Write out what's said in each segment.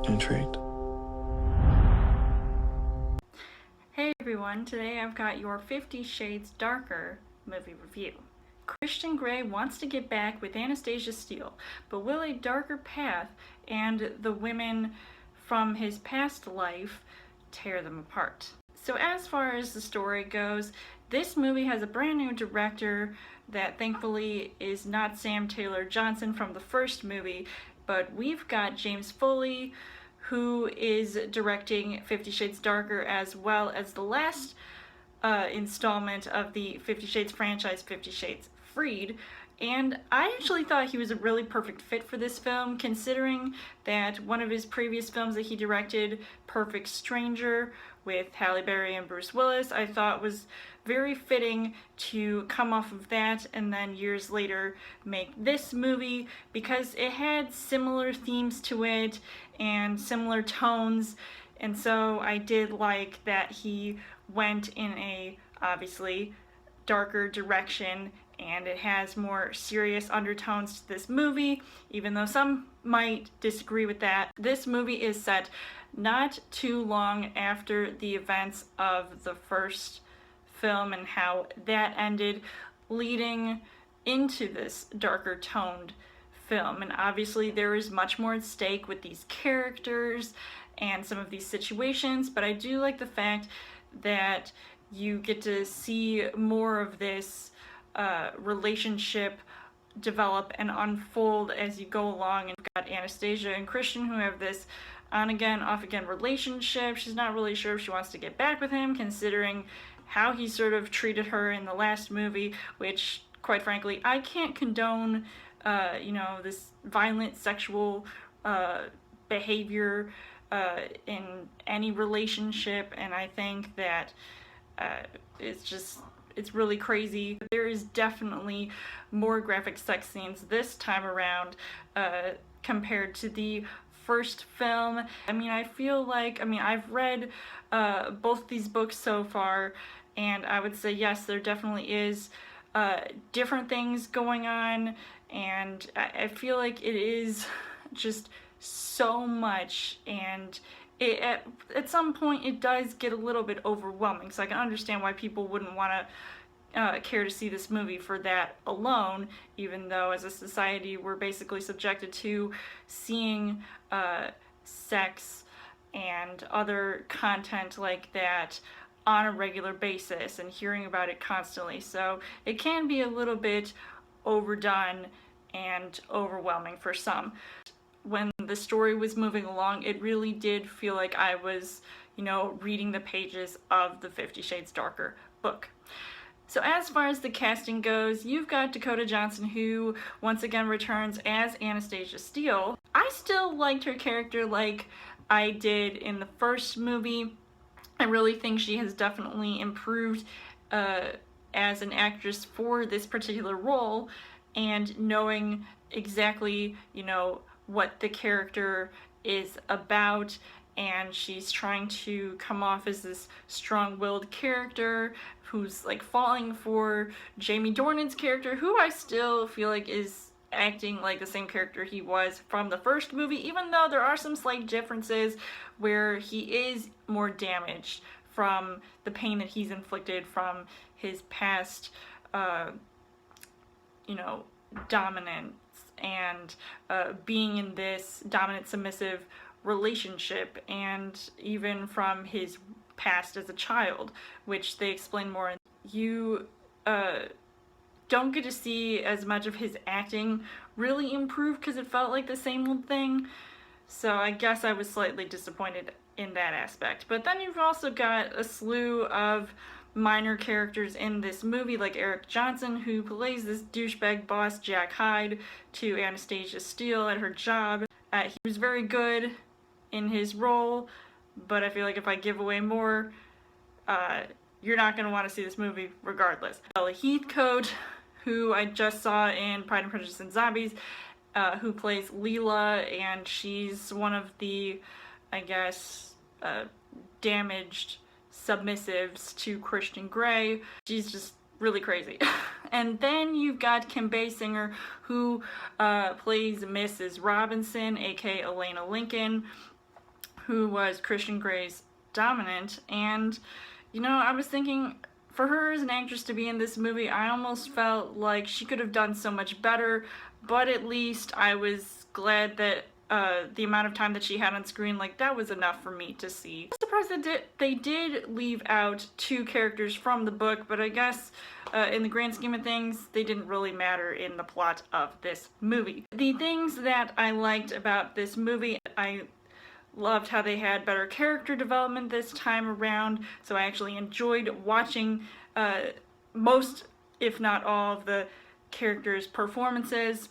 Intrigued? Hey everyone, today I've got your 50 Shades Darker movie review. Christian Grey wants to get back with Anastasia Steele, but will a darker path and the women from his past life tear them apart? So as far as the story goes, this movie has a brand new director that thankfully is not Sam Taylor Johnson from the first movie, but we've got James Foley, who is directing 50 Shades Darker, as well as the last installment of the 50 Shades franchise, 50 Shades Freed. And I actually thought he was a really perfect fit for this film, considering that one of his previous films that he directed, Perfect Stranger, with Halle Berry and Bruce Willis, I thought was very fitting to come off of that and then years later make this movie, because it had similar themes to it and similar tones. And so I did like that he went in a, obviously, darker direction, and it has more serious undertones to this movie, even though some might disagree with that. This movie is set not too long after the events of the first film and how that ended, leading into this darker toned film. And obviously there is much more at stake with these characters and some of these situations, but I do like the fact that you get to see more of this relationship develop and unfold as you go along. And you've got Anastasia and Christian, who have this on-again, off-again relationship. She's not really sure if she wants to get back with him, considering how he sort of treated her in the last movie, which, quite frankly, I can't condone, this violent sexual behavior in any relationship, and I think that it's really crazy. There is definitely more graphic sex scenes this time around compared to the first film. I mean, I feel like, I've read both these books so far, and I would say yes, there definitely is different things going on, and I feel like it is just so much, and at some point it does get a little bit overwhelming, so I can understand why people wouldn't want to care to see this movie for that alone, even though as a society we're basically subjected to seeing sex and other content like that on a regular basis and hearing about it constantly. So it can be a little bit overdone and overwhelming for some. When the story was moving along, it really did feel like I was, reading the pages of the 50 Shades Darker book. So as far as the casting goes, you've got Dakota Johnson, who once again returns as Anastasia Steele. I still liked her character like I did in the first movie. I really think she has definitely improved as an actress for this particular role, and knowing exactly, what the character is about, and she's trying to come off as this strong-willed character who's like falling for Jamie Dornan's character, who I still feel like is acting like the same character he was from the first movie, even though there are some slight differences where he is more damaged from the pain that he's inflicted from his past dominance and being in this dominant submissive relationship, and even from his past as a child, which they explain more. You don't get to see as much of his acting really improve because it felt like the same old thing, so I guess I was slightly disappointed in that aspect. But then you've also got a slew of minor characters in this movie, like Eric Johnson, who plays this douchebag boss Jack Hyde to Anastasia Steele at her job. He was very good in his role, but I feel like if I give away more, you're not going to want to see this movie regardless. Bella Heathcote, who I just saw in Pride and Prejudice and Zombies, who plays Leela, and she's one of the, I guess, damaged submissives to Christian Grey. She's just really crazy. And then you've got Kim Basinger, who plays Mrs. Robinson, aka Elena Lincoln. who was Christian Grey's dominant, and you know, I was thinking, for her as an actress to be in this movie, I almost felt like she could have done so much better, but at least I was glad that the amount of time that she had on screen, like, that was enough for me to see. I'm surprised that they did leave out 2 characters from the book, but I guess in the grand scheme of things, they didn't really matter in the plot of this movie. The things that I liked about this movie, I loved how they had better character development this time around, so I actually enjoyed watching most, if not all, of the characters' performances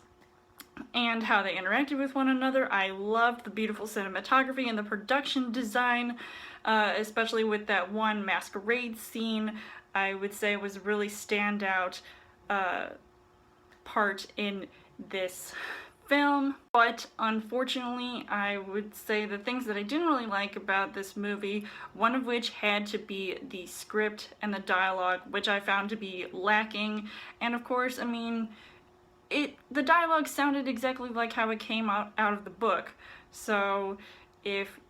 and how they interacted with one another. I loved the beautiful cinematography and the production design, especially with that one masquerade scene. I would say was a really standout part in this film, but unfortunately I would say the things that I didn't really like about this movie, one of which had to be the script and the dialogue, which I found to be lacking. And of course, I mean, the dialogue sounded exactly like how it came out of the book, so if,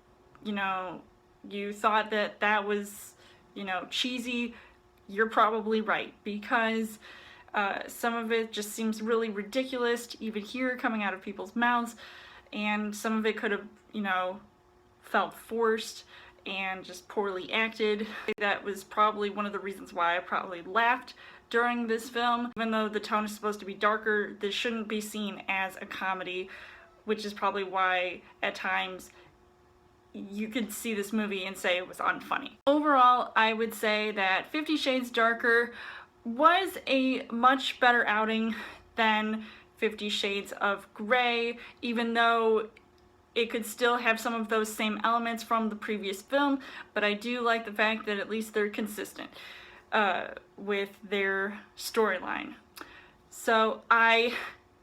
you know, you thought that that was, you know, cheesy, you're probably right, because some of it just seems really ridiculous to even hear coming out of people's mouths, and some of it could have, you know, felt forced and just poorly acted. That was probably one of the reasons why I probably laughed during this film. Even though the tone is supposed to be darker, this shouldn't be seen as a comedy, which is probably why at times you could see this movie and say it was unfunny. Overall, I would say that 50 Shades Darker was a much better outing than 50 Shades of Grey, even though it could still have some of those same elements from the previous film, but I do like the fact that at least they're consistent with their storyline. So I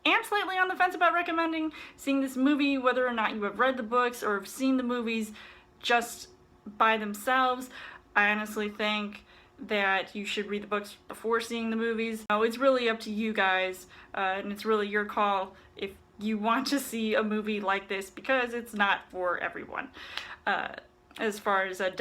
am slightly on the fence about recommending seeing this movie, whether or not you have read the books or have seen the movies just by themselves. I honestly think that you should read the books before seeing the movies. It's really up to you guys, and it's really your call if you want to see a movie like this, because it's not for everyone as far as a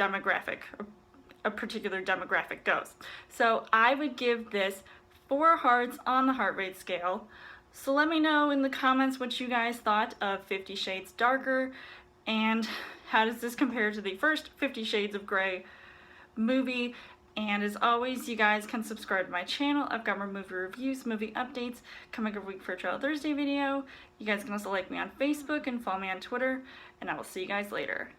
particular demographic goes. So I would give this 4 hearts on the heart rate scale. So let me know in the comments what you guys thought of 50 Shades Darker, and how does this compare to the first 50 Shades of Grey movie. And as always, you guys can subscribe to my channel. I've got more movie reviews, movie updates coming every week for a Trail Thursday video. You guys can also like me on Facebook and follow me on Twitter, and I will see you guys later.